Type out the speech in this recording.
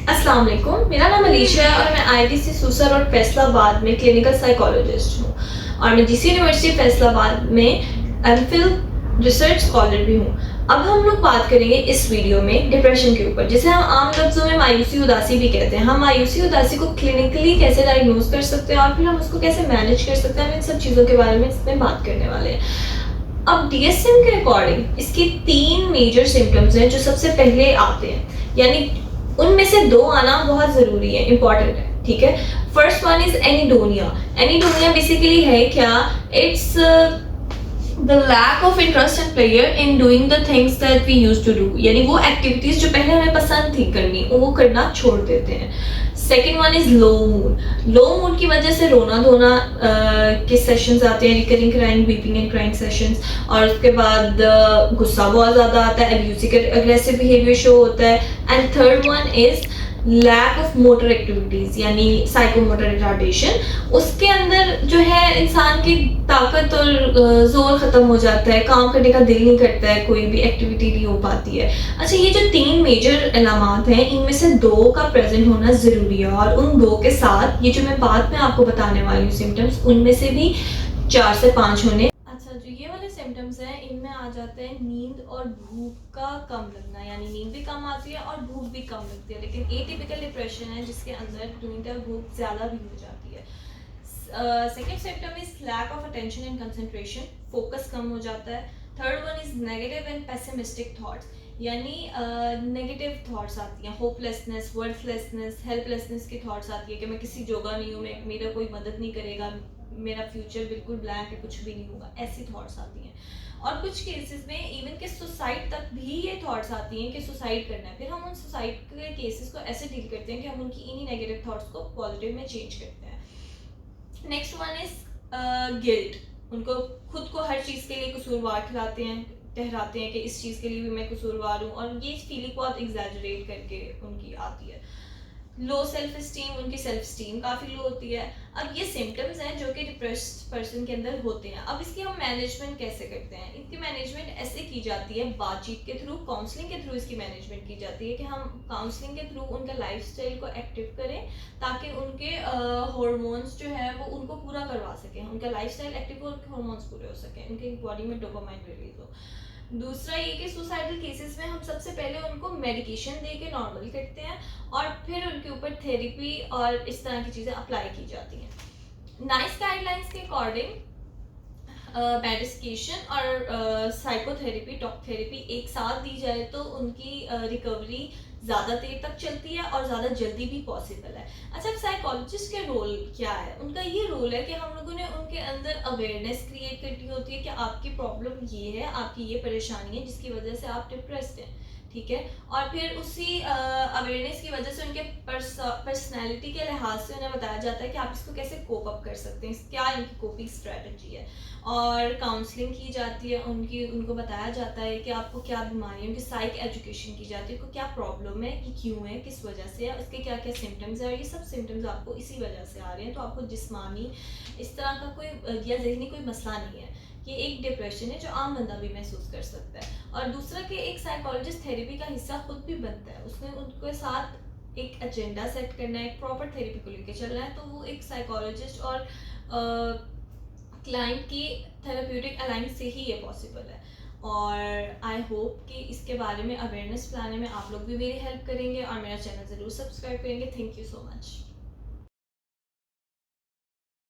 अस्सलाम वालेकुम, मेरा नाम अलीशा है और मैं आईआईटी सूसर और फैसलाबाद में क्लिनिकल साइकोलॉजिस्ट हूँ और मैं जीसी यूनिवर्सिटी फैसलाबाद में एमफिल रिसर्च स्कॉलर भी हूँ। अब हम लोग बात करेंगे इस वीडियो में डिप्रेशन के ऊपर, जिसे हम आम लफ्ज़ों में मायूसी उदासी भी कहते हैं। हम मायूसी उदासी को क्लिनिकली कैसे डायग्नोज कर सकते हैं और फिर हम उसको कैसे मैनेज कर सकते हैं, हम इन सब चीज़ों के बारे में इसमें बात करने वाले हैं। अब डीएसएम के अकॉर्डिंग इसके 3 मेजर सिम्टम्स हैं जो सबसे पहले आते हैं, यानी उनमें से 2 आना बहुत ज़रूरी है, इंपॉर्टेंट है, ठीक है। First one is anhedonia. Anhedonia basically है क्या? It's the lack of interest and pleasure in doing the things that we used to do, यानी वो एक्टिविटीज जो पहले हमें पसंद थी करनी वो करना छोड़ देते हैं। Second one is low mood. Low mood की वजह से रोना धोना के सेशंस आते हैं, recurring crying, weeping and crying sessions, और उसके बाद गुस्सा बहुत ज़्यादा आता है, एब्यूसिव अग्रेसिव बिहेवियर शो होता है। And third one is lack of motor activities, यानी साइकोमोटर रिटार्डेशन। उसके अंदर जो है इंसान की ताकत और जोर खत्म हो जाता है, काम करने का दिल नहीं करता है, कोई भी एक्टिविटी नहीं हो पाती है। अच्छा, ये जो 3 मेजर अलामात हैं इनमें से 2 का प्रेजेंट होना ज़रूरी है, और उन 2 के साथ ये जो मैं बाद में आपको बताने वाली हूँ सिम्टम्स, उनमें से भी 4 से 5 होने। अच्छा, जो ये वाले सिम्टम्स हैं इनमें आ जाते हैं नींद और भूख का कम लगना, यानी नींद भी कम आती है और भूख भी कम लगती है। लेकिन एटिपिकल डिप्रेशन है जिसके अंदर नींद और भूख ज़्यादा भी हो जाती है। Second symptom is lack of attention and concentration, focus कम हो जाता है। Third one is negative and pessimistic thoughts, यानी नेगेटिव थॉट्स आती हैं, होपलेसनेस, वर्थलेसनेस, हेल्पलेसनेस की थॉट्स आती है कि मैं किसी जोगा नहीं हूँ, मेरा कोई मदद नहीं करेगा, मेरा फ्यूचर बिल्कुल ब्लैंक है, कुछ भी नहीं होगा, ऐसी थॉट्स आती हैं। और कुछ केसेस में इवन के सुसाइड तक भी ये थॉट्स आती हैं कि सुसाइड करना है। फिर हम उन सुसाइड के केसेस को ऐसे डील करते हैं कि हम उनकी इन्हीं नेगेटिव थॉट्स को पॉजिटिव में चेंज करते हैं। Next one is guilt. उनको खुद को हर चीज़ के लिए कसूरवार ठहराते हैं कि इस चीज़ के लिए भी मैं कसूरवार हूँ, और ये फीलिंग बहुत एग्जैजरेट करके उनकी आती है। लो सेल्फ स्टीम, उनकी सेल्फ स्टीम काफ़ी लो होती है। अब ये सिम्टम्स हैं जो कि डिप्रेस्ड पर्सन के अंदर होते हैं। अब इसकी हम मैनेजमेंट कैसे करते हैं? इनकी मैनेजमेंट ऐसे की जाती है बातचीत के थ्रू, काउंसलिंग के थ्रू इसकी मैनेजमेंट की जाती है कि हम काउंसलिंग के थ्रू उनका लाइफस्टाइल को एक्टिव करें ताकि उनके हार्मोन्स जो है वो उनको पूरा करवा सकें, उनका लाइफस्टाइल एक्टिव हो, उनके हार्मोन्स पूरे हो सकें, उनके बॉडी में डोपामाइन रिलीज हो। दूसरा ये कि सुसाइडल केसेस में हम सबसे पहले उनको मेडिकेशन दे के नॉर्मल करते हैं और फिर उनके ऊपर थेरेपी और इस तरह की चीज़ें अप्लाई की जाती हैं। नाइस गाइडलाइंस के अकॉर्डिंग मेडिकेशन और साइकोथेरेपी, टॉक थेरेपी एक साथ दी जाए तो उनकी रिकवरी ज़्यादा देर तक चलती है और ज़्यादा जल्दी भी पॉसिबल है। अच्छा, साइकोलॉजिस्ट के रोल क्या है? उनका ये रोल है कि हम लोगों ने उनके अंदर अवेयरनेस क्रिएट करनी होती है कि आपकी प्रॉब्लम ये है, आपकी ये परेशानी है जिसकी वजह से आप डिप्रेस्ड हैं, ठीक है। और फिर उसी अवेयरनेस की वजह से उनके पर्सनैलिटी के लिहाज से उन्हें बताया जाता है कि आप इसको कैसे कोप अप कर सकते हैं, क्या इनकी कोपिंग स्ट्रेटजी है। और काउंसलिंग की जाती है, उनको बताया जाता है कि आपको क्या बीमारी है, उनकी साइक एजुकेशन की जाती है, उनको क्या प्रॉब्लम है, कि क्यों है, किस वजह से है, उसके क्या क्या सिम्टम्स है, और ये सब सिम्टम्स आपको इसी वजह से आ रहे हैं, तो आपको जिस्मानी इस तरह का कोई या ज़हनी कोई मसला नहीं है। ये एक डिप्रेशन है जो आम बंदा भी महसूस कर सकता है। और दूसरा कि एक साइकोलॉजिस्ट थेरेपी का हिस्सा खुद भी बनता है, उसने उनके साथ एक एजेंडा सेट करना है, एक प्रॉपर थेरेपी को लेकर चलना है, तो वो एक साइकोलॉजिस्ट और क्लाइंट की थेरेप्यूटिक अलाइंस से ही ये पॉसिबल है। और आई होप कि इसके बारे में अवेयरनेस फैलाने में आप लोग भी मेरी हेल्प करेंगे और मेरा चैनल ज़रूर सब्सक्राइब करेंगे। Thank you so much.